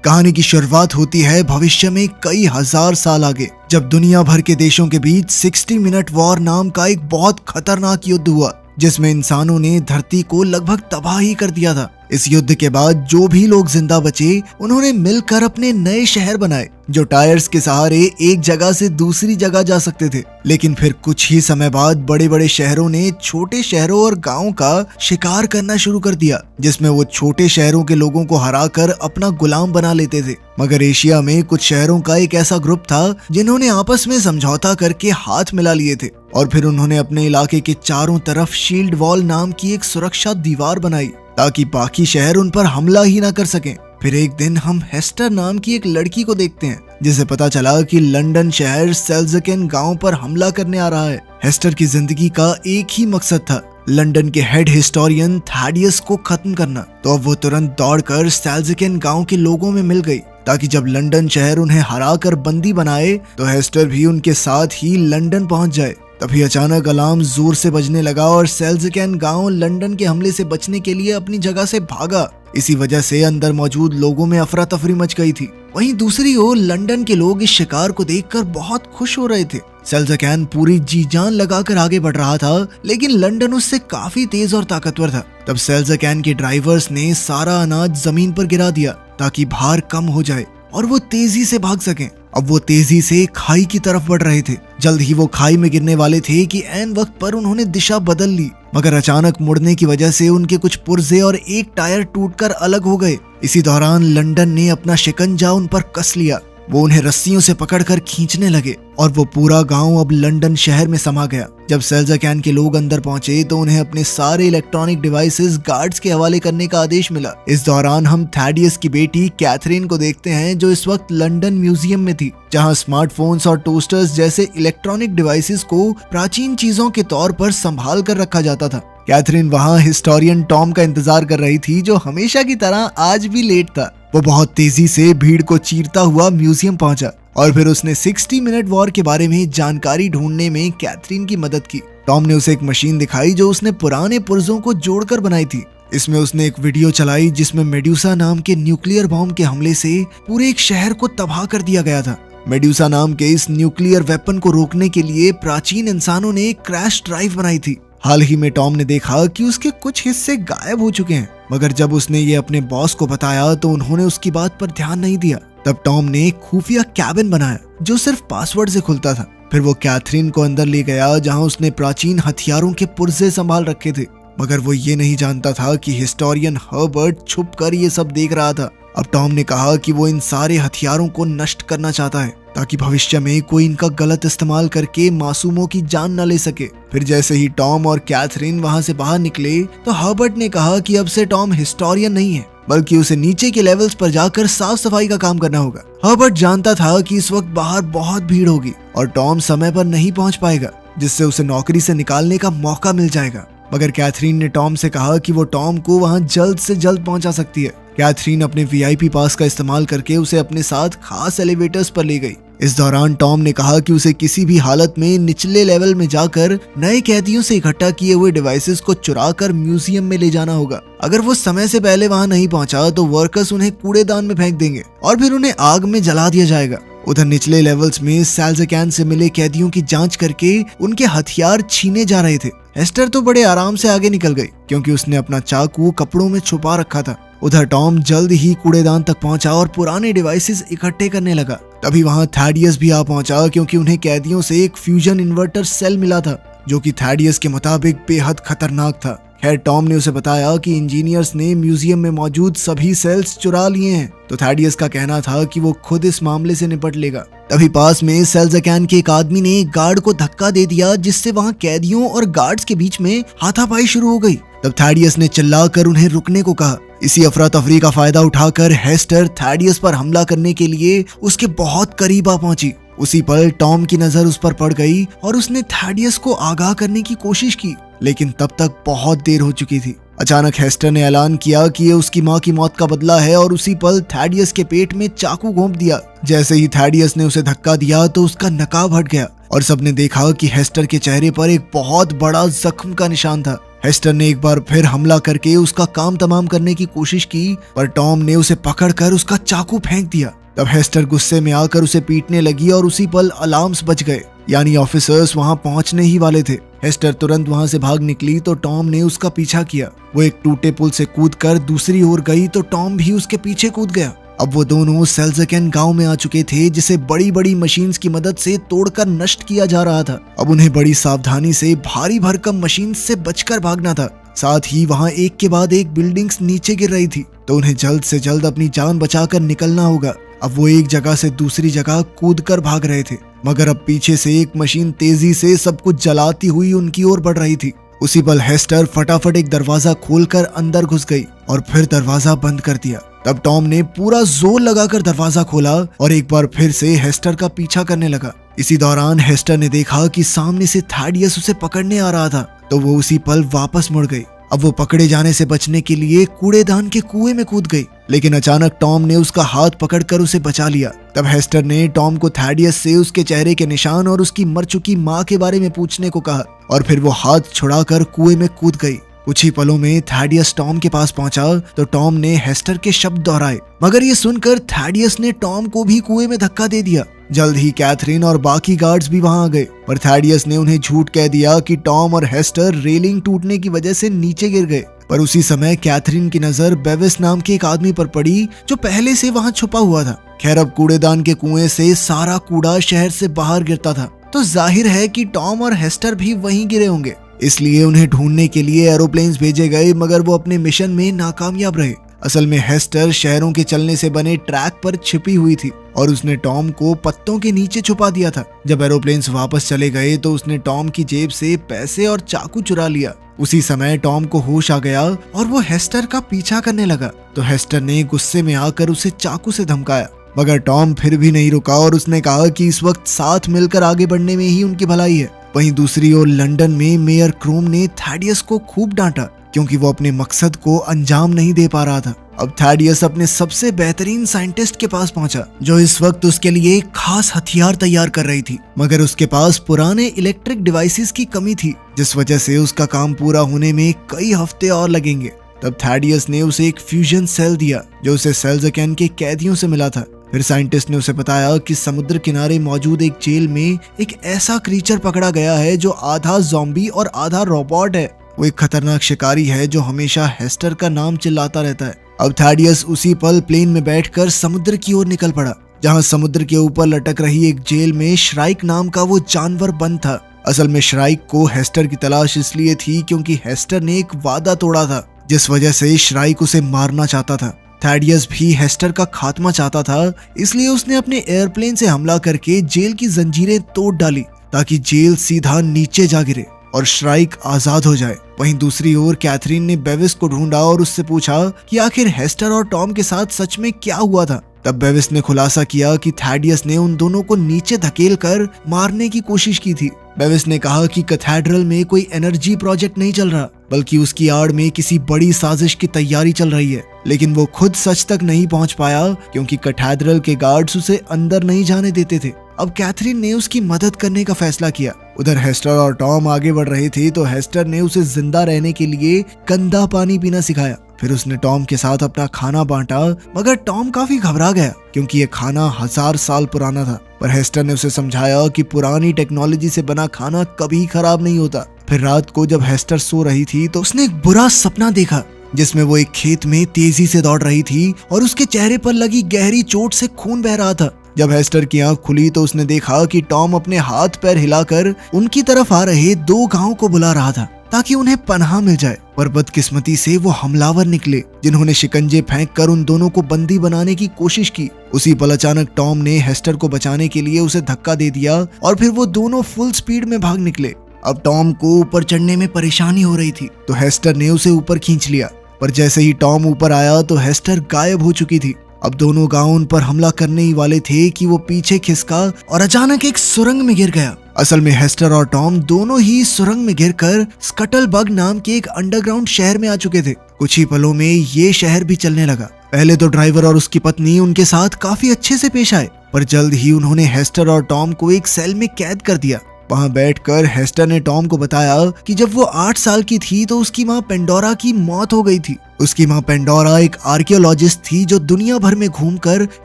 कहानी की शुरुआत होती है भविष्य में कई हजार साल आगे, जब दुनिया भर के देशों के बीच 60 मिनट वॉर नाम का एक बहुत खतरनाक युद्ध हुआ, जिसमें इंसानों ने धरती को लगभग तबाह ही कर दिया था। इस युद्ध के बाद जो भी लोग जिंदा बचे, उन्होंने मिलकर अपने नए शहर बनाए, जो टायर्स के सहारे एक जगह से दूसरी जगह जा सकते थे। लेकिन फिर कुछ ही समय बाद बड़े बड़े शहरों ने छोटे शहरों और गांवों का शिकार करना शुरू कर दिया, जिसमें वो छोटे शहरों के लोगों को हराकर अपना गुलाम बना लेते थे। मगर एशिया में कुछ शहरों का एक ऐसा ग्रुप था जिन्होंने आपस में समझौता करके हाथ मिला लिए थे, और फिर उन्होंने अपने इलाके के चारों तरफ शील्ड वॉल नाम की एक सुरक्षा दीवार बनाई, ताकि बाकी शहर उन पर हमला ही ना कर सकें। फिर एक दिन हम हेस्टर नाम की एक लड़की को देखते हैं, जिसे पता चला कि लंदन शहर सेल्ज़केन गांव पर हमला करने आ रहा है। हेस्टर की जिंदगी का एक ही मकसद था, लंदन के हेड हिस्टोरियन थैडियस को खत्म करना। तो अब वो तुरंत दौड़कर सेल्ज़केन गांव के लोगों में मिल गई, ताकि जब लंदन शहर उन्हें हराकर बंदी बनाए तो हेस्टर भी उनके साथ ही लंदन पहुंच जाए। तभी अचानक अलार्म जोर से बजने लगा और सेल्ज़केन गांव लंदन के हमले से बचने के लिए अपनी जगह से भागा। इसी वजह से अंदर मौजूद लोगों में अफरा तफरी मच गई थी। वहीं दूसरी ओर लंदन के लोग इस शिकार को देखकर बहुत खुश हो रहे थे। सेल्ज़केन पूरी जी जान लगाकर आगे बढ़ रहा था, लेकिन लंदन उससे काफी तेज और ताकतवर था। तब सेल्ज़केन के ड्राइवर्स ने सारा अनाज जमीन पर गिरा दिया, ताकि भार कम हो जाए और वो तेजी से भाग सकें। अब वो तेजी से खाई की तरफ बढ़ रहे थे। जल्द ही वो खाई में गिरने वाले थे कि ऐन वक्त पर उन्होंने दिशा बदल ली, मगर अचानक मुड़ने की वजह से उनके कुछ पुर्जे और एक टायर टूटकर अलग हो गए। इसी दौरान लंदन ने अपना शिकंजा उन पर कस लिया। वो उन्हें रस्सियों से पकड़कर खींचने लगे और वो पूरा गांव अब लंदन शहर में समा गया। जब सेल्ज़केन के लोग अंदर पहुंचे तो उन्हें अपने सारे इलेक्ट्रॉनिक डिवाइसेस गार्ड्स के हवाले करने का आदेश मिला। इस दौरान हम थैडियस की बेटी कैथरीन को देखते हैं, जो इस वक्त लंदन म्यूजियम में थी, जहां स्मार्टफोन्स और टोस्टर्स जैसे इलेक्ट्रॉनिक डिवाइसेस को प्राचीन चीजों के तौर पर संभाल कर रखा जाता था। कैथरीन वहां हिस्टोरियन टॉम का इंतजार कर रही थी, जो हमेशा की तरह आज भी लेट था। वो बहुत तेजी से भीड़ को चीरता हुआ म्यूजियम पहुंचा और फिर उसने 60 मिनट वॉर के बारे में जानकारी ढूंढने में कैथरीन की मदद की। टॉम ने उसे एक मशीन दिखाई जो उसने पुराने पुर्जों को जोड़कर बनाई थी। इसमें उसने एक वीडियो चलाई जिसमें मेडुसा नाम के न्यूक्लियर बॉम्ब के हमले से पूरे एक शहर को तबाह कर दिया गया था। मेडुसा नाम के इस न्यूक्लियर वेपन को रोकने के लिए प्राचीन इंसानों ने एक क्रैश ड्राइव बनाई थी। हाल ही में टॉम ने देखा कि उसके कुछ हिस्से गायब हो चुके हैं, मगर जब उसने ये अपने बॉस को बताया तो उन्होंने उसकी बात पर ध्यान नहीं दिया। तब टॉम ने एक खुफिया कैबिन बनाया जो सिर्फ पासवर्ड से खुलता था। फिर वो कैथरीन को अंदर ले गया, जहां उसने प्राचीन हथियारों के पुर्जे संभाल रखे थे, मगर वो ये नहीं जानता था कि हिस्टोरियन हर्बर्ट छुपकर ये सब देख रहा था। अब टॉम ने कहा कि वो इन सारे हथियारों को नष्ट करना चाहता है, ताकि भविष्य में कोई इनका गलत इस्तेमाल करके मासूमों की जान न ले सके। फिर जैसे ही टॉम और कैथरीन वहां से बाहर निकले तो हर्बर्ट ने कहा कि अब से टॉम हिस्टोरियन नहीं है, बल्कि उसे नीचे के लेवल्स पर जाकर साफ सफाई का काम करना होगा। हर्बर्ट जानता था कि इस वक्त बाहर बहुत भीड़ होगी और टॉम समय पर नहीं पहुंच पाएगा, जिससे उसे नौकरी से निकालने का मौका मिल जाएगा। मगर कैथरीन ने टॉम से कहा कि वो टॉम को वहां जल्द से जल्द पहुंचा सकती है। कैथरीन अपने वीआईपी पास का इस्तेमाल करके उसे अपने साथ खास एलिवेटर्स पर ले गई। इस दौरान टॉम ने कहा कि उसे किसी भी हालत में निचले लेवल में जाकर नए कैदियों से इकट्ठा किए हुए डिवाइसेस को चुराकर म्यूजियम में ले जाना होगा। अगर वो समय से पहले वहां नहीं पहुंचा तो वर्कर्स उन्हें कूड़ेदान में फेंक देंगे और फिर उन्हें आग में जला दिया जाएगा। उधर निचले लेवल्स में सेल्ज़केन से मिले कैदियों की जांच करके उनके हथियार छीने जा रहे थे। हेस्टर तो बड़े आराम से आगे निकल गई, क्योंकि उसने अपना चाकू कपड़ों में छुपा रखा था। उधर टॉम जल्द ही कूड़ेदान तक पहुंचा और पुराने डिवाइसेस इकट्ठे करने लगा। तभी वहां थैडियस भी आ पहुंचा, क्योंकि उन्हें कैदियों से एक फ्यूजन इन्वर्टर सेल मिला था, जो कि थैडियस के मुताबिक बेहद खतरनाक था। खैर, टॉम ने उसे बताया कि इंजीनियर्स ने म्यूजियम में मौजूद सभी सेल्स चुरा लिए हैं, तो थैडियस का कहना था कि वो खुद इस मामले से निपट लेगा। तभी पास में सेल्ज़केन के एक आदमी ने एक गार्ड को धक्का दे दिया, जिससे वहां कैदियों और गार्ड्स के बीच में हाथापाई शुरू हो गई। तब थैडियस ने चिल्लाकर उन्हें रुकने को कहा। इसी अफरा तफरी का फायदा उठाकर हेस्टर थैडियस पर हमला करने के लिए उसके बहुत करीब आ पहुंची। उसी पल टॉम की नजर उस पर पड़ गई और उसने थैडियस को आगाह करने की कोशिश की, लेकिन तब तक बहुत देर हो चुकी थी। अचानक हेस्टर ने ऐलान किया कि ये उसकी माँ की मौत का बदला है और उसी पल थैडियस के पेट में चाकू घोंप दिया। जैसे ही थैडियस ने उसे धक्का दिया तो उसका नकाब हट गया और सबने देखा कि हेस्टर के चेहरे पर एक बहुत बड़ा जख्म का निशान था। हेस्टर ने एक बार फिर हमला करके उसका काम तमाम करने की कोशिश की, पर टॉम ने उसे पकड़कर उसका चाकू फेंक दिया। तब हेस्टर गुस्से में आकर उसे पीटने लगी और उसी पल अलार्म्स बज गए, यानी ऑफिसर्स वहां पहुंचने ही वाले थे। हेस्टर तुरंत वहां से भाग निकली तो टॉम ने उसका पीछा किया। वो एक टूटे पुल से कूदकर दूसरी ओर गई तो टॉम भी उसके पीछे कूद गया। अब वो दोनों सेल्ज़केन गांव में आ चुके थे, जिसे बड़ी बड़ी मशीन्स की मदद से तोड़कर नष्ट किया जा रहा था। अब उन्हें बड़ी सावधानी से भारी भरकम मशीन से बचकर भागना था। साथ ही वहां एक के बाद एक बिल्डिंग्स नीचे गिर रही थी, तो उन्हें जल्द से जल्द अपनी जान बचाकर निकलना होगा। अब वो एक जगह से दूसरी जगह कूदकर भाग रहे थे, मगर अब पीछे से एक मशीन तेजी से सब कुछ जलाती हुई उनकी ओर बढ़ रही थी। उसी पल हेस्टर फटाफट एक दरवाजा खोलकर अंदर घुस गई और फिर दरवाजा बंद कर दिया। तब टॉम ने पूरा जोर लगाकर दरवाजा खोला और एक बार फिर से हेस्टर का पीछा करने लगा। इसी दौरान हेस्टर ने देखा कि सामने से थैडियस उसे पकड़ने आ रहा था, तो वो उसी पल वापस मुड़ गई। अब वो पकड़े जाने से बचने के लिए कूड़ेदान के कुएं में कूद गई, लेकिन अचानक टॉम ने उसका हाथ पकड़कर उसे बचा लिया। तब हेस्टर ने टॉम को थैडियस से उसके चेहरे के निशान और उसकी मर चुकी माँ के बारे में पूछने को कहा और फिर वो हाथ छुड़ाकर कुएं में कूद गई। कुछ ही पलों में थैडियस टॉम के पास पहुंचा तो टॉम ने हेस्टर के शब्द दोहराए, मगर ये सुनकर थैडियस ने टॉम को भी कुएं में धक्का दे दिया। जल्द ही कैथरीन और बाकी गार्ड्स भी वहां आ गए, पर थैडियस ने उन्हें झूठ कह दिया कि टॉम और हेस्टर रेलिंग टूटने की वजह से नीचे गिर गए। पर उसी समय कैथरीन की नजर बेविस नाम के एक आदमी पर पड़ी, जो पहले से वहां छुपा हुआ था। खैर, अब कूड़ेदान के कुएं से सारा कूड़ा शहर से बाहर गिरता था, तो जाहिर है कि टॉम और हेस्टर भी वहीं गिरे होंगे। इसलिए उन्हें ढूंढने के लिए एरोप्लेन्स भेजे गए, मगर वो अपने मिशन में नाकामयाब रहे। असल में हेस्टर शहरों के चलने से बने ट्रैक पर छिपी हुई थी और उसने टॉम को पत्तों के नीचे छुपा दिया था। जब एरोप्लेन्स वापस चले गए तो उसने टॉम की जेब से पैसे और चाकू चुरा लिया। उसी समय टॉम को होश आ गया और वो हेस्टर का पीछा करने लगा, तो हेस्टर ने गुस्से में आकर उसे चाकू से धमकाया, मगर टॉम फिर भी नहीं रुका और उसने कहा कि इस वक्त साथ मिलकर आगे बढ़ने में ही उनकी भलाई है। वहीं दूसरी ओर लंदन में मेयर क्रोम ने थैडियस को खूब डांटा, क्योंकि वो अपने मकसद को अंजाम नहीं दे पा रहा था। अब थैडियस अपने सबसे बेहतरीन साइंटिस्ट के पास पहुंचा, जो इस वक्त उसके लिए एक खास हथियार तैयार कर रही थी, मगर उसके पास पुराने इलेक्ट्रिक डिवाइसेस की कमी थी, जिस वजह से उसका काम पूरा होने में कई हफ्ते और लगेंगे। तब थैडियस ने उसे एक फ्यूजन सेल दिया, जो उसे सेल्ज़केन के कैदियों से मिला था। फिर साइंटिस्ट ने उसे बताया कि समुद्र किनारे मौजूद एक जेल में एक ऐसा क्रीचर पकड़ा गया है जो आधा ज़ॉम्बी और आधा रोबोट है। वो एक खतरनाक शिकारी है जो हमेशा हेस्टर का नाम चिल्लाता रहता है। अब थैडियस उसी पल प्लेन में बैठकर समुद्र की ओर निकल पड़ा, जहां समुद्र के ऊपर लटक रही एक जेल में श्राइक नाम का वो जानवर बंद था। असल में श्राइक को हेस्टर की तलाश इसलिए थी क्योंकि हेस्टर ने एक वादा तोड़ा था, जिस वजह से श्राइक उसे मारना चाहता था। थैडियस भी हेस्टर का खात्मा चाहता था, इसलिए उसने अपने एयरप्लेन से हमला करके जेल की जंजीरें तोड़ डाली, ताकि जेल सीधा नीचे जा गिरे और श्राइक आजाद हो जाए। वहीं दूसरी ओर कैथरीन ने बेविस को ढूंढा और उससे पूछा कि आखिर हेस्टर और टॉम के साथ सच में क्या हुआ था। तब बेविस ने खुलासा किया कि थैडियस ने उन दोनों को नीचे धकेल कर मारने की कोशिश की थी। बेविस ने कहा कि कैथेड्रल में कोई एनर्जी प्रोजेक्ट नहीं चल रहा, बल्कि उसकी आड़ में किसी बड़ी साजिश की तैयारी चल रही है, लेकिन वो खुद सच तक नहीं पहुंच पाया क्योंकि कैथेड्रल के गार्ड्स उसे अंदर नहीं जाने देते थे। अब कैथरीन ने उसकी मदद करने का फैसला किया। उधर हेस्टर और टॉम आगे बढ़ रहे थे, तो हेस्टर ने उसे जिंदा रहने के लिए गंदा पानी पीना सिखाया। फिर उसने टॉम के साथ अपना खाना बांटा, मगर टॉम काफी घबरा गया क्योंकि ये खाना 1000 साल पुराना था। पर हेस्टर ने उसे समझाया कि पुरानी टेक्नोलॉजी से बना खाना कभी खराब नहीं होता। फिर रात को जब हेस्टर सो रही थी तो उसने एक बुरा सपना देखा, जिसमें वो एक खेत में तेजी से दौड़ रही थी और उसके चेहरे पर लगी गहरी चोट से खून बह रहा था। जब हेस्टर की आंख खुली तो उसने देखा कि टॉम अपने हाथ पैर हिलाकर उनकी तरफ आ रहे 2 गांव को बुला रहा था, ताकि उन्हें पनाह मिल जाए। पर बदकिस्मती से वो हमलावर निकले, जिन्होंने शिकंजे फेंक कर उन दोनों को बंदी बनाने की कोशिश की। उसी पल अचानक टॉम ने हेस्टर को बचाने के लिए उसे धक्का दे दिया और फिर वो दोनों फुल स्पीड में भाग निकले। अब टॉम को ऊपर चढ़ने में परेशानी हो रही थी, तो हेस्टर ने उसे ऊपर खींच लिया। पर जैसे ही टॉम ऊपर आया तो हेस्टर गायब हो चुकी थी। अब दोनों गांव उन पर हमला करने ही वाले थे कि वो पीछे खिसका और अचानक एक सुरंग में गिर गया। असल में हेस्टर और टॉम दोनों ही सुरंग में गिरकर स्कटलबग नाम के एक अंडरग्राउंड शहर में आ चुके थे। कुछ ही पलों में ये शहर भी चलने लगा। पहले तो ड्राइवर और उसकी पत्नी उनके साथ काफी अच्छे से पेश आए, पर जल्द ही उन्होंने हेस्टर और टॉम को एक सेल में कैद कर दिया। वहाँ बैठकर हेस्टर ने टॉम को बताया कि जब वो 8 साल की थी तो उसकी माँ पेंडोरा की मौत हो गई थी। उसकी माँ पेंडोरा एक आर्कियोलॉजिस्ट थी जो दुनिया भर में घूमकर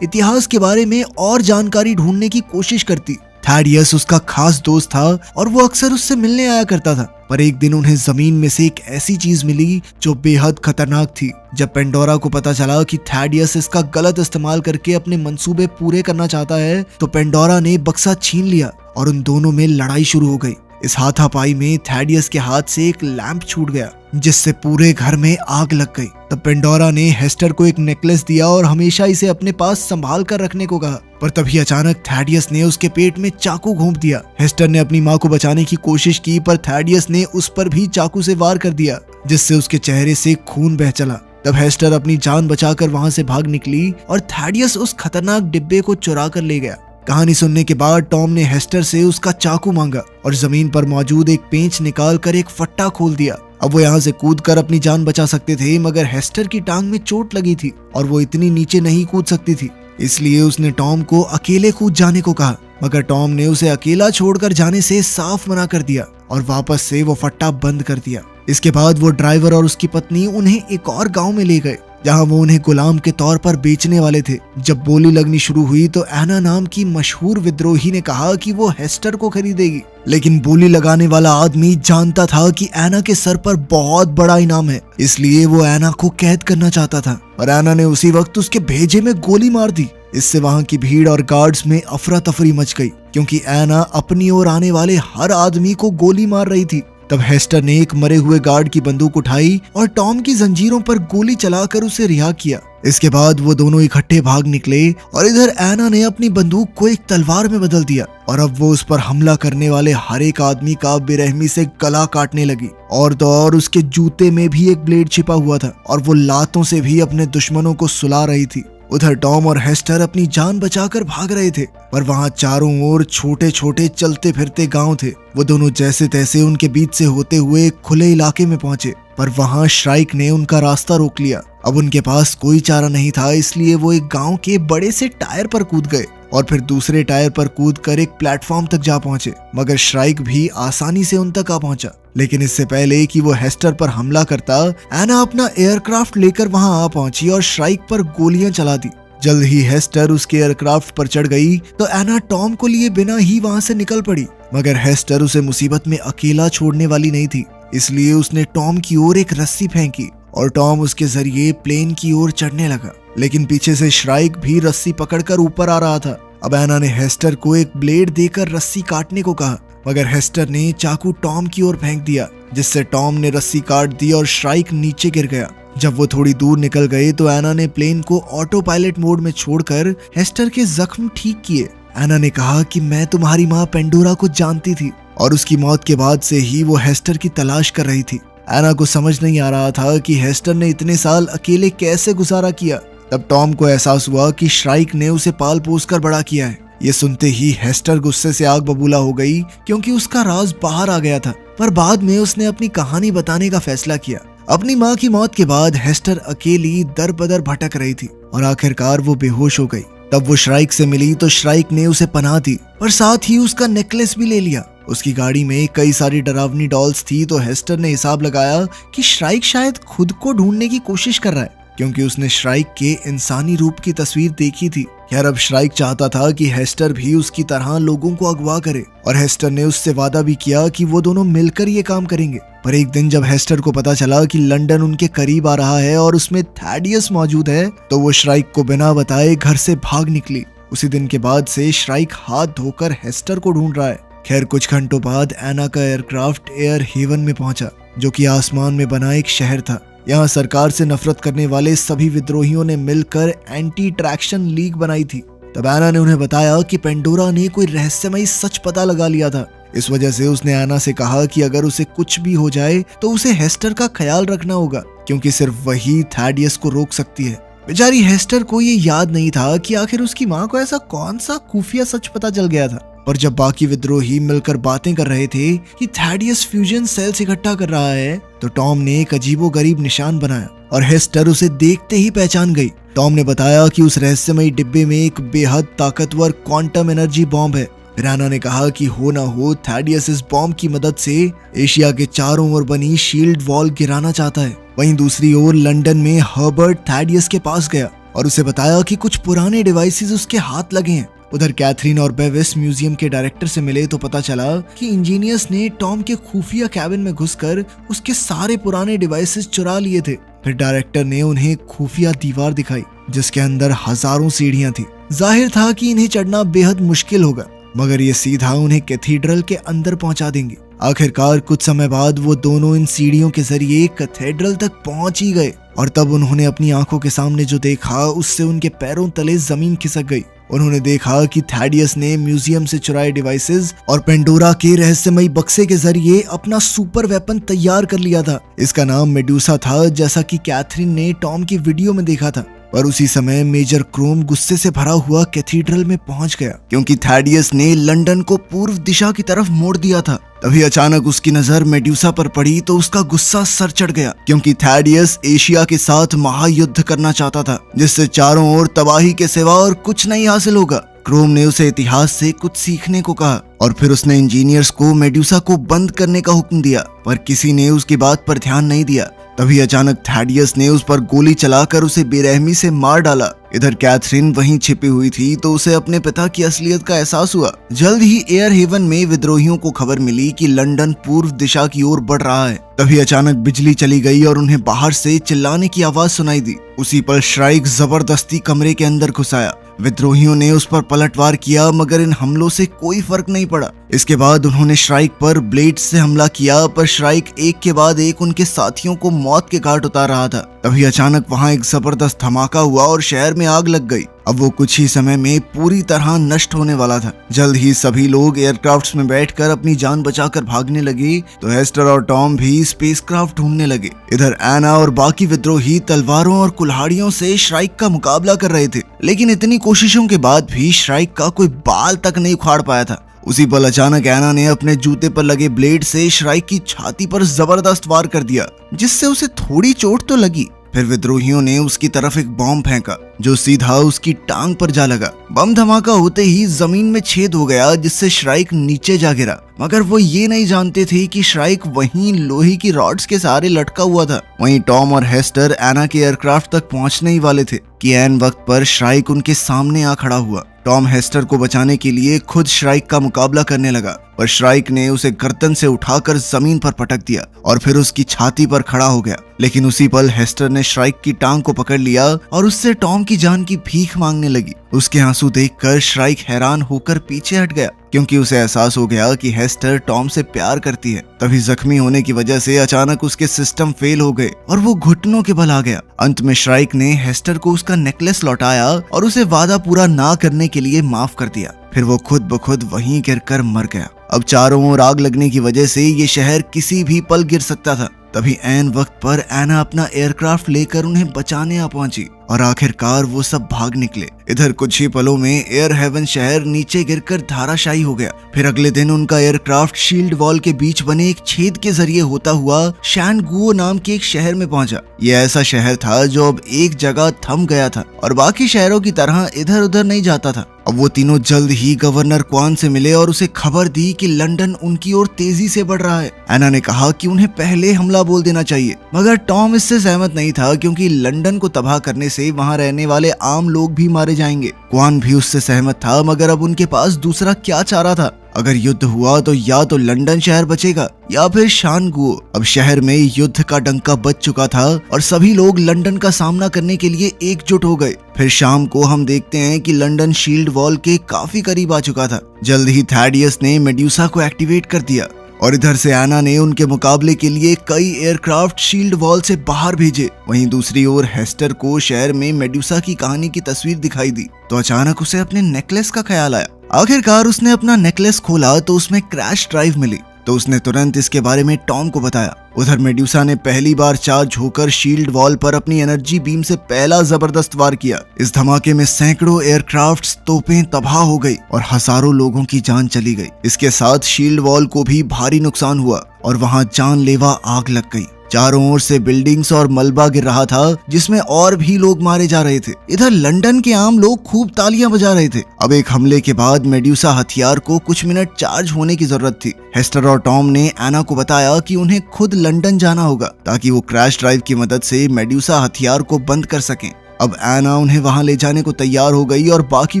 इतिहास के बारे में और जानकारी ढूंढने की कोशिश करती। थैडियस उसका खास दोस्त था और वो अक्सर उससे मिलने आया करता था। पर एक दिन उन्हें जमीन में से एक ऐसी चीज मिली जो बेहद खतरनाक थी। जब पेंडोरा को पता चला कि थैडियस इसका गलत इस्तेमाल करके अपने मंसूबे पूरे करना चाहता है तो पेंडोरा ने बक्सा छीन लिया और उन दोनों में लड़ाई शुरू हो गई। इस हाथापाई में थैडियस के हाथ से एक लैंप छूट गया जिससे पूरे घर में आग लग गई। तब पेंडोरा ने हेस्टर को एक नेकलेस दिया और हमेशा इसे अपने पास संभाल कर रखने को कहा। पर तभी अचानक थैडियस ने उसके पेट में चाकू घोंप दिया। हेस्टर ने अपनी माँ को बचाने की कोशिश की पर थैडियस ने उस पर भी चाकू से वार कर दिया जिससे उसके चेहरे से खून बह चला। तब हेस्टर अपनी जान बचाकर वहां से भाग निकली और थैडियस उस खतरनाक डिब्बे को चुरा कर ले गया। कहानी सुनने के बाद टॉम ने हेस्टर से उसका चाकू मांगा और जमीन पर मौजूद एक पेंच निकाल कर एक फट्टा खोल दिया। अब वो यहाँ से कूदकर अपनी जान बचा सकते थे मगर हेस्टर की टांग में चोट लगी थी और वो इतनी नीचे नहीं कूद सकती थी। इसलिए उसने टॉम को अकेले कूद जाने को कहा मगर टॉम ने उसे अकेला छोड़कर जाने से साफ मना कर दिया और वापस से वो फट्टा बंद कर दिया। इसके बाद वो ड्राइवर और उसकी पत्नी उन्हें एक और गांव में ले गए जहां वो उन्हें गुलाम के तौर पर बेचने वाले थे। जब बोली लगनी शुरू हुई तो एना नाम की मशहूर विद्रोही ने कहा कि वो हेस्टर को खरीदेगी, लेकिन बोली लगाने वाला आदमी जानता था कि एना के सर पर बहुत बड़ा इनाम है, इसलिए वो एना को कैद करना चाहता था और एना ने उसी वक्त उसके भेजे में गोली मार दी। इससे वहां की भीड़ और गार्ड्स में अफरा तफरी मच गई क्योंकि एना अपनी ओर आने वाले हर आदमी को गोली मार रही थी। तब हेस्टर ने एक मरे हुए गार्ड की बंदूक उठाई और टॉम की जंजीरों पर गोली चलाकर उसे रिहा किया। इसके बाद वो दोनों इकट्ठे भाग निकले और इधर एना ने अपनी बंदूक को एक तलवार में बदल दिया और अब वो उस पर हमला करने वाले हर एक आदमी का बेरहमी से गला काटने लगी। और तो और उसके जूते में भी एक ब्लेड छिपा हुआ था और वो लातों से भी अपने दुश्मनों को सुला रही थी। उधर टॉम और हेस्टर अपनी जान बचाकर भाग रहे थे पर वहां चारों ओर छोटे छोटे चलते फिरते गांव थे। वो दोनों जैसे तैसे उनके बीच से होते हुए खुले इलाके में पहुंचे पर वहां श्राइक ने उनका रास्ता रोक लिया। अब उनके पास कोई चारा नहीं था, इसलिए वो एक गांव के बड़े से टायर पर कूद गए और फिर दूसरे टायर पर कूदकर एक प्लेटफॉर्म तक जा पहुंचे। मगर श्राइक भी आसानी से उन तक आ पहुंचा। लेकिन इससे पहले कि वो हेस्टर पर हमला करता, एना अपना एयरक्राफ्ट लेकर वहां आ पहुंची और श्राइक पर गोलियां चला दी। जल्द ही हेस्टर उसके एयरक्राफ्ट पर चढ़ गई तो एना टॉम को लिए बिना ही वहां से निकल पड़ी। मगर हेस्टर उसे मुसीबत में अकेला छोड़ने वाली नहीं थी, इसलिए उसने टॉम की ओर एक रस्सी फेंकी और टॉम उसके जरिए प्लेन की ओर चढ़ने लगा। लेकिन पीछे से श्राइक भी रस्सी पकड़कर ऊपर आ रहा था। अब एना ने हेस्टर को एक ब्लेड देकर रस्सी काटने को कहा मगर हेस्टर ने चाकू टॉम की ओर फेंक दिया जिससे टॉम ने रस्सी काट दी और श्राइक नीचे गिर गया। जब वो थोड़ी दूर निकल गए तो एना ने प्लेन को ऑटो पायलट मोड में छोड़कर हेस्टर के जख्म ठीक किए। एना ने कहा कि मैं तुम्हारी माँ पेंडोरा को जानती थी और उसकी मौत के बाद से ही वो हेस्टर की तलाश कर रही थी। एना को समझ नहीं आ रहा था कि हेस्टर ने इतने साल अकेले कैसे गुजारा किया। तब टॉम को एहसास हुआ कि श्राइक ने उसे पाल पोस कर बड़ा किया है। ये सुनते ही हेस्टर गुस्से से आग बबूला हो गई क्योंकि उसका राज बाहर आ गया था। पर बाद में उसने अपनी कहानी बताने का फैसला किया। अपनी माँ की मौत के बाद हेस्टर अकेली दर बदर भटक रही थी और आखिरकार वो बेहोश हो गई। तब वो श्राइक से मिली तो श्राइक ने उसे पनाह दी पर साथ ही उसका नेकलेस भी ले लिया। उसकी गाड़ी में कई सारी डरावनी डॉल्स थी तो हेस्टर ने हिसाब लगाया कि श्राइक शायद खुद को ढूंढने की कोशिश कर रहा है क्योंकि उसने श्राइक के इंसानी रूप की तस्वीर देखी थी। यार अब श्राइक चाहता था कि हेस्टर भी उसकी तरह लोगों को अगवा करे और हेस्टर ने उससे वादा भी किया कि वो दोनों मिलकर ये काम करेंगे। पर एक दिन जब हेस्टर को पता चला कि लंदन उनके करीब आ रहा है और उसमें थैडियस मौजूद है तो वो श्राइक को बिना बताए घर से भाग निकली। उसी दिन के बाद से श्राइक हाथ धोकर हेस्टर को ढूंढ रहा है। खैर कुछ घंटों बाद एना का एयरक्राफ्ट एयर हेवन में पहुंचा जो कि आसमान में बना एक शहर था। यहाँ सरकार से नफरत करने वाले सभी विद्रोहियों ने मिलकर एंटी ट्रैक्शन लीग बनाई थी। तब एना ने उन्हें बताया कि पेंडोरा ने कोई रहस्यमयी सच पता लगा लिया था। इस वजह से उसने एना से कहा कि अगर उसे कुछ भी हो जाए तो उसे हेस्टर का ख्याल रखना होगा क्योंकि सिर्फ वही थैडियस को रोक सकती है। बेचारी हेस्टर को ये याद नहीं था कि आखिर उसकी माँ को ऐसा कौन सा खुफिया सच पता चल गया था। पर जब बाकी विद्रोही मिलकर बातें कर रहे थे कि थैडियस फ्यूजन सेल्स इकट्ठा कर रहा है तो टॉम ने एक अजीबोगरीब निशान बनाया और हेस्टर उसे देखते ही पहचान गई। टॉम ने बताया कि उस रहस्यमयी डिब्बे में एक बेहद ताकतवर क्वांटम एनर्जी बॉम्ब है फिर एना ने कहा कि हो ना हो थैडियस इस बॉम्ब की मदद से एशिया के चारों ओर बनी शील्ड वॉल गिराना चाहता है। वहीं दूसरी ओर लंदन में हर्बर्ट थैडियस के पास गया और उसे बताया कि कुछ पुराने डिवाइसेस उसके हाथ लगे हैं। उधर कैथरीन और बेविस म्यूजियम के डायरेक्टर से मिले तो पता चला कि इंजीनियर्स ने टॉम के खुफिया कैबिन में घुसकर उसके सारे पुराने डिवाइसेस चुरा लिए थे। फिर डायरेक्टर ने उन्हें खुफिया दीवार दिखाई जिसके अंदर हजारों सीढ़ियां थी। जाहिर था कि इन्हें चढ़ना बेहद मुश्किल होगा, मगर ये सीधा उन्हें कैथीड्रल के अंदर पहुंचा देंगे। आखिरकार कुछ समय बाद वो दोनों इन सीढ़ियों के जरिए कैथेड्रल तक पहुंच ही गए और तब उन्होंने अपनी आंखों के सामने जो देखा उससे उनके पैरों तले जमीन खिसक गई। उन्होंने देखा कि थैडियस ने म्यूजियम से चुराए डिवाइसेस और पेंडोरा के रहस्यमयी बक्से के जरिए अपना सुपर वेपन तैयार कर लिया था। इसका नाम मेडुसा था, जैसा कि कैथरीन ने टॉम की वीडियो में देखा था। पर उसी समय मेजर क्रोम गुस्से से भरा हुआ कैथीड्रल में पहुंच गया क्योंकि थैडियस ने लंदन को पूर्व दिशा की तरफ मोड़ दिया था। तभी अचानक उसकी नजर मेडुसा पर पड़ी तो उसका गुस्सा सर चढ़ गया क्योंकि थैडियस एशिया के साथ महायुद्ध करना चाहता था जिससे चारों ओर तबाही के सिवा और कुछ नहीं हासिल होगा। क्रोम ने उसे इतिहास से कुछ सीखने को कहा और फिर उसने इंजीनियर्स को मेडुसा को बंद करने का हुक्म दिया, पर किसी ने उसकी बात पर ध्यान नहीं दिया। तभी अचानक थैडियस ने उस पर गोली चलाकर उसे बेरहमी से मार डाला। इधर कैथरीन वहीं छिपी हुई थी तो उसे अपने पिता की असलियत का एहसास हुआ। जल्द ही एयर हेवन में विद्रोहियों को खबर मिली कि लंदन पूर्व दिशा की ओर बढ़ रहा है। तभी अचानक बिजली चली गई और उन्हें बाहर से चिल्लाने की आवाज सुनाई दी। उसी पर श्राइक जबरदस्ती कमरे के अंदर घुस आया। विद्रोहियों ने उस पर पलटवार किया मगर इन हमलों से कोई फर्क नहीं पड़ा। इसके बाद उन्होंने श्राइक पर ब्लेड से हमला किया, पर श्राइक एक के बाद एक उनके साथियों को मौत के घाट उतार रहा था। तभी अचानक वहां एक जबरदस्त धमाका हुआ और शहर में आग लग गई। अब वो कुछ ही समय में पूरी तरह नष्ट होने वाला था। जल्द ही सभी लोग एयरक्राफ्ट्स में बैठकर अपनी जान बचाकर भागने लगे तो हेस्टर और टॉम भी स्पेसक्राफ्ट ढूंढने लगे। इधर एना और बाकी विद्रोही तलवारों और कुल्हाड़ियों से श्राइक का मुकाबला कर रहे थे, लेकिन इतनी कोशिशों के बाद भी श्राइक का कोई बाल तक नहीं उखाड़ पाया था। उसी पल अचानक एना ने अपने जूते पर लगे ब्लेड से श्राइक की छाती पर जबरदस्त वार कर दिया जिससे उसे थोड़ी चोट तो लगी। फिर विद्रोहियों ने उसकी तरफ एक बॉम्ब फेंका जो सीधा उसकी टांग पर जा लगा। बम धमाका होते ही जमीन में छेद हो गया जिससे श्राइक नीचे जा गिरा, मगर वो ये नहीं जानते थे कि श्राइक वहीं लोहे की रॉड्स के सहारे लटका हुआ था। वहीं टॉम और हेस्टर एना के एयरक्राफ्ट तक पहुंचने ही वाले थे कि ऐन वक्त पर श्राइक उनके सामने आ खड़ा हुआ। टॉम हेस्टर को बचाने के लिए खुद श्राइक का मुकाबला करने लगा, पर श्राइक ने उसे गर्दन से उठाकर जमीन पर पटक दिया और फिर उसकी छाती पर खड़ा हो गया। लेकिन उसी पल हेस्टर ने श्राइक की टांग को पकड़ लिया और उससे टॉम की जान की भीख मांगने लगी। उसके आंसू देखकर श्राइक हैरान होकर पीछे हट गया क्योंकि उसे एहसास हो गया कि हेस्टर टॉम से प्यार करती है। तभी जख्मी होने की वजह से अचानक उसके सिस्टम फेल हो गए और वो घुटनों के बल आ गया। अंत में श्राइक ने हेस्टर को उसका नेकलेस लौटाया और उसे वादा पूरा ना करने के लिए माफ कर दिया। फिर वो खुद ब खुद वहीं गिरकर मर गया। अब चारों ओर आग लगने की वजह से ये शहर किसी भी पल गिर सकता था। तभी ऐन वक्त पर एना अपना एयरक्राफ्ट लेकर उन्हें बचाने आ पहुंची और आखिरकार वो सब भाग निकले। इधर कुछ ही पलों में एयर हेवन शहर नीचे गिरकर धाराशायी हो गया। फिर अगले दिन उनका एयरक्राफ्ट शील्ड वॉल के बीच बने एक छेद के जरिए होता हुआ शैनगुओ नाम के एक शहर में पहुंचा। ये ऐसा शहर था जो अब एक जगह थम गया था और बाकी शहरों की तरह इधर उधर नहीं जाता था। अब वो तीनों जल्द ही गवर्नर क्वान से मिले और उसे खबर दी कि लंदन उनकी ओर तेजी से बढ़ रहा है। एना ने कहा कि उन्हें पहले हमला बोल देना चाहिए, मगर टॉम इससे सहमत नहीं था क्योंकि लंदन को तबाह करने से वहां रहने वाले आम लोग भी मारे जाएंगे। क्वान भी उससे सहमत था, मगर अब उनके पास दूसरा क्या चारा था। अगर युद्ध हुआ तो या तो लंदन शहर बचेगा या फिर शानगुओ। अब शहर में युद्ध का डंका बज चुका था और सभी लोग लंदन का सामना करने के लिए एकजुट हो गए। फिर शाम को हम देखते हैं कि लंदन शील्ड वॉल के काफी करीब आ चुका था। जल्द ही थैडियस ने मेडुसा को एक्टिवेट कर दिया और इधर से एना ने उनके मुकाबले के लिए कई एयरक्राफ्ट शील्ड वॉल से बाहर भेजे। वहीं दूसरी ओर हेस्टर को शहर में मेडुसा की कहानी की तस्वीर दिखाई दी तो अचानक उसे अपने नेकलेस का ख्याल आया। आखिरकार उसने अपना नेकलेस खोला तो उसमें क्रैश ड्राइव मिली तो उसने तुरंत इसके बारे में टॉम को बताया। उधर मेडुसा ने पहली बार चार्ज होकर शील्ड वॉल पर अपनी एनर्जी बीम से पहला जबरदस्त वार किया। इस धमाके में सैकड़ों एयरक्राफ्ट्स, तोपें तबाह हो गई और हजारों लोगों की जान चली गई। इसके साथ शील्ड वॉल को भी भारी नुकसान हुआ और वहां जानलेवा आग लग गई। चारों ओर से बिल्डिंग्स और मलबा गिर रहा था, जिसमें और भी लोग मारे जा रहे थे। इधर लंदन के आम लोग खूब तालियां बजा रहे थे। अब एक हमले के बाद मेड्यूसा हथियार को कुछ मिनट चार्ज होने की जरूरत थी। हेस्टर और टॉम ने एना को बताया कि उन्हें खुद लंदन जाना होगा ताकि वो क्रैश ड्राइव की मदद से मेड्यूसा हथियार को बंद कर सकें। अब एना उन्हें वहां ले जाने को तैयार हो गई और बाकी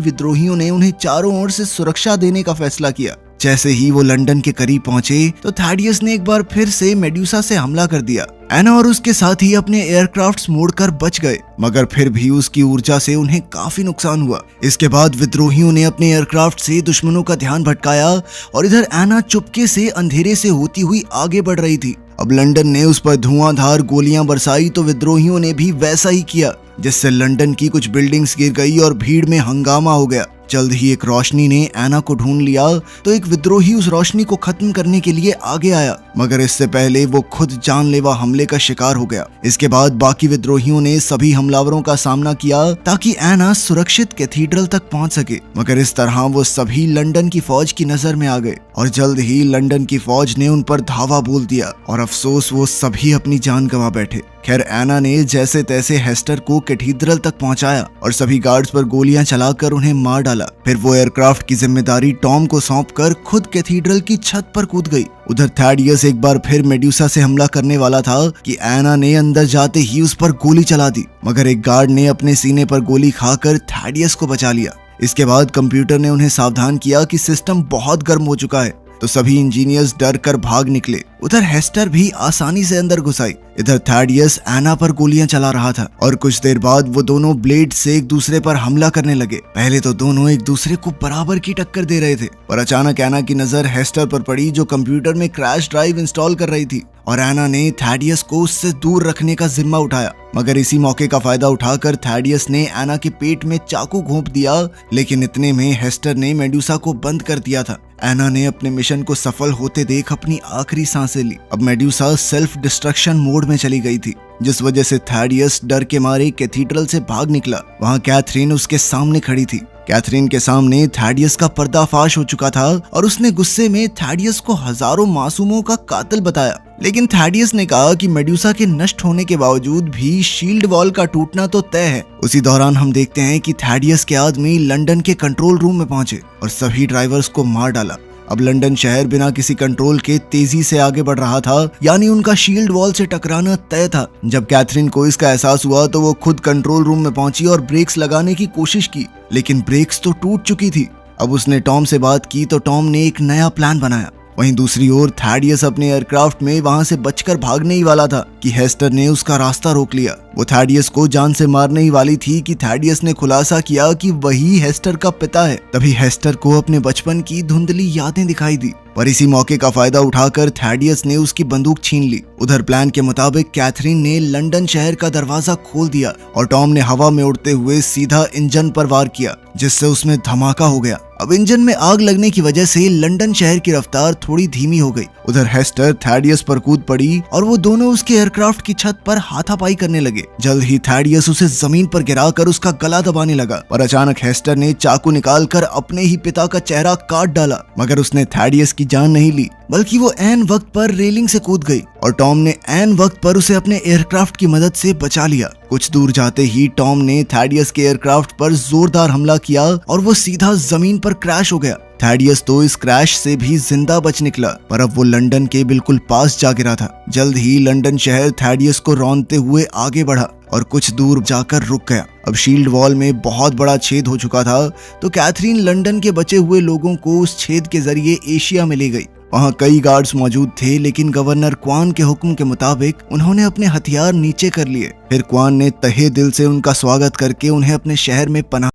विद्रोहियों ने उन्हें चारों ओर से सुरक्षा देने का फैसला किया। जैसे ही वो लंदन के करीब पहुंचे तो थैडियस ने एक बार फिर से मेड्यूसा से हमला कर दिया। एना और उसके साथी अपने एयरक्राफ्ट्स मोड़कर बच गए, मगर फिर भी उसकी ऊर्जा से उन्हें काफी नुकसान हुआ। इसके बाद विद्रोहियों ने अपने एयरक्राफ्ट से दुश्मनों का ध्यान भटकाया और इधर एना चुपके से अंधेरे से होती हुई आगे बढ़ रही थी। अब लंदन ने उस पर धुआंधार गोलियां बरसाई तो विद्रोहियों ने भी वैसा ही किया, जिससे लंदन की कुछ बिल्डिंग्स गिर गई और भीड़ में हंगामा हो गया। जल्द ही एक रोशनी ने एना को ढूंढ लिया तो एक विद्रोही उस रोशनी को खत्म करने के लिए आगे आया, मगर इससे पहले वो खुद जानलेवा हमले का शिकार हो गया। इसके बाद बाकी विद्रोहियों ने सभी हमलावरों का सामना किया ताकि एना सुरक्षित कैथीड्रल तक पहुंच सके, मगर इस तरह वो सभी लंदन की फौज की नजर में आ गए और जल्द ही लंदन की फौज ने उन पर धावा बोल दिया और अफसोस वो सभी अपनी जान गंवा बैठे। खैर एना ने जैसे तैसे हेस्टर को कैथीड्रल तक पहुंचाया और सभी गार्ड्स पर गोलियां चलाकर उन्हें मार डाला। फिर वो एयरक्राफ्ट की जिम्मेदारी टॉम को सौंपकर खुद कैथीड्रल की छत पर कूद गई। उधर थैडियस एक बार फिर मेड्यूसा से हमला करने वाला था कि एना ने अंदर जाते ही उस पर गोली चला दी, मगर एक गार्ड ने अपने सीने पर गोली खाकर थैडियस को बचा लिया। इसके बाद कंप्यूटर ने उन्हें सावधान किया कि सिस्टम बहुत गर्म हो चुका है, तो सभी इंजीनियर्स डर कर भाग निकले। उधर हेस्टर भी आसानी से अंदर घुस आई। इधर थैडियस एना पर गोलियां चला रहा था और कुछ देर बाद वो दोनों ब्लेड से एक दूसरे पर हमला करने लगे। पहले तो दोनों एक दूसरे को बराबर की टक्कर दे रहे थे, पर अचानक एना की नजर हेस्टर पर पड़ी जो कंप्यूटर में क्रैश ड्राइव इंस्टॉल कर रही थी और एना ने थैडियस को उससे दूर रखने का जिम्मा उठाया। मगर इसी मौके का फायदा उठाकर थैडियस ने एना के पेट में चाकू घोंप दिया, लेकिन इतने में हेस्टर ने मेड्यूसा को बंद कर दिया था। एना ने अपने मिशन को सफल होते देख अपनी आखिरी सांसें ली। अब मेड्यूसा सेल्फ डिस्ट्रक्शन मोड में चली गई थी, जिस वजह से थैडियस डर के मारे कैथीड्रल से भाग निकला। वहां कैथरीन उसके सामने खड़ी थी। कैथरीन के सामने थैडियस का पर्दाफाश हो चुका था और उसने गुस्से में थैडियस को हजारों मासूमों का कातिल बताया। लेकिन थैडियस ने कहा कि मेड्यूसा के नष्ट होने के बावजूद भी शील्ड वॉल का टूटना तो तय है। उसी दौरान हम देखते हैं कि थैडियस के आदमी लंदन के कंट्रोल रूम में पहुंचे और सभी ड्राइवर्स को मार डाला। अब लंदन शहर बिना किसी कंट्रोल के तेजी से आगे बढ़ रहा था, यानी उनका शील्ड वॉल से टकराना तय था। जब कैथरीन को इसका एहसास हुआ तो वो खुद कंट्रोल रूम में पहुंची और ब्रेक्स लगाने की कोशिश की, लेकिन ब्रेक्स तो टूट चुकी थी। अब उसने टॉम से बात की तो टॉम ने एक नया प्लान बनाया। वहीं दूसरी ओर थैडियस अपने एयरक्राफ्ट में वहां से बचकर भागने ही वाला था कि हेस्टर ने उसका रास्ता रोक लिया। वो थैडियस को जान से मारने ही वाली थी कि थैडियस ने खुलासा किया कि वही हेस्टर का पिता है। तभी हेस्टर को अपने बचपन की धुंधली यादें दिखाई दी, पर इसी मौके का फायदा उठाकर थैडियस ने उसकी बंदूक छीन ली। उधर प्लान के मुताबिक कैथरीन ने लंदन शहर का दरवाजा खोल दिया और टॉम ने हवा में उड़ते हुए सीधा इंजन पर वार किया, जिससे उसमें धमाका हो गया। अब इंजन में आग लगने की वजह से लंदन शहर की रफ्तार थोड़ी धीमी हो गई। उधर हेस्टर थैडियस पर कूद पड़ी और वो दोनों उसके एयरक्राफ्ट की छत पर हाथापाई करने लगे। जल्द ही थैडियस उसे जमीन पर गिराकर उसका गला दबाने लगा, पर अचानक हेस्टर ने चाकू निकालकर अपने ही पिता का चेहरा काट डाला, मगर उसने थैडियस की जान नहीं ली, बल्कि वो ऐन वक्त पर रेलिंग से कूद गई और टॉम ने ऐन वक्त पर उसे अपने एयरक्राफ्ट की मदद से बचा लिया। कुछ दूर जाते ही टॉम ने थैडियस के एयरक्राफ्ट पर जोरदार हमला किया और वो सीधा जमीन पर क्रैश हो गया। थैडियस तो इस क्रैश से भी जिंदा बच निकला, पर अब वो लंदन के बिल्कुल पास जा गिरा था। जल्द ही लंदन शहर थैडियस को रौंदते हुए आगे बढ़ा और कुछ दूर जाकर रुक गया। अब शील्ड वॉल में बहुत बड़ा छेद हो चुका था, तो कैथरीन लंदन के बचे हुए लोगों को उस छेद के जरिए एशिया में ले गई। वहाँ कई गार्ड्स मौजूद थे, लेकिन गवर्नर क्वान के हुक्म के मुताबिक उन्होंने अपने हथियार नीचे कर लिए। फिर क्वान ने तहे दिल से उनका स्वागत करके उन्हें अपने शहर में पनाह